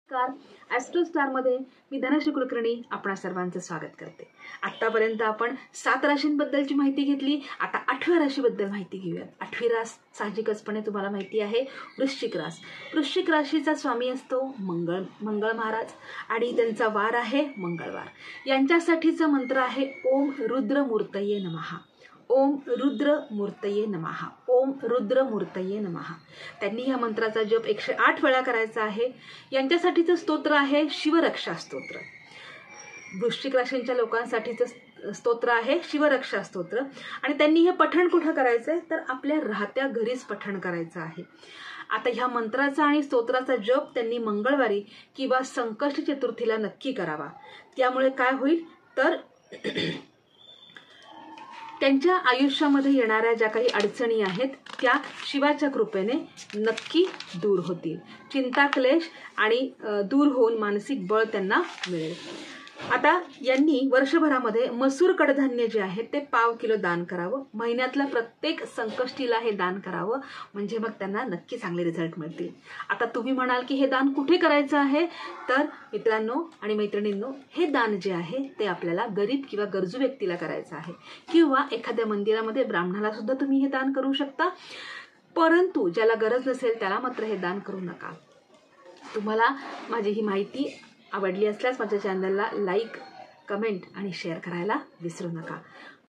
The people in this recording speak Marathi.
ॲस्ट्रो स्टारमध्ये मी धनश्री कुलकर्णी आपणा सर्वांचं स्वागत करते। आतापर्यंत आपण 7 राशींबद्दलची माहिती घेतली। आता 8व्या राशीबद्दल माहिती घेऊया। 8वी रास साहजिकचपणे तुम्हाला माहिती आहे वृश्चिक रास। वृश्चिक राशीचा स्वामी असतो मंगळ महाराज आणि त्यांचा वार आहे मंगळवार। यांच्यासाठीचा मंत्र आहे ओम रुद्रमूर्तये नमः। ओम रुद्रमूर्तये नमः। ओम रुद्रमूर्तये नमः। त्यांनी ह्या मंत्राचा जप 108 वेळा करायचा आहे। यांच्यासाठीचं स्तोत्र आहे शिवरक्षा स्तोत्र। वृश्चिक राशींच्या लोकांसाठीचं स्तोत्र आहे शिवरक्षा स्तोत्र आणि त्यांनी हे पठण कुठं करायचंय तर आपल्या राहत्या घरीच पठण करायचं आहे। आता ह्या मंत्राचा आणि स्तोत्राचा जप त्यांनी मंगळवारी किंवा संकष्टी चतुर्थीला नक्की करावा। त्यामुळे काय होईल तर त्यांच्या आयुष्यामध्ये येणाऱ्या ज्या काही अडचणी आहेत त्या शिवाच्या कृपेने नक्की दूर होतील। चिंता क्लेश आणि दूर होऊन मानसिक बळ त्यांना मिळेल। आता यांनी वर्षभरामध्ये मसूर कडधान्य जे आहे ते 1/2 किलो दान करावं। महिन्यातल्या प्रत्येक संकष्टीला हे दान करावं, म्हणजे मग त्यांना नक्की चांगले रिझल्ट मिळतील। आता तुम्ही म्हणाल की हे दान कुठे करायचं आहे, तर मित्रांनो आणि मैत्रिणींनो, हे दान जे आहे ते आपल्याला गरीब किंवा गरजू व्यक्तीला करायचं आहे किंवा एखाद्या मंदिरामध्ये ब्राह्मणाला सुद्धा तुम्ही हे दान करू शकता। परंतु ज्याला गरज नसेल त्याला मात्र हे दान करू नका। तुम्हाला माझी ही माहिती आवडली असल्यास माझ्या चॅनलला लाईक, कमेंट आणि शेअर करायला विसरू नका।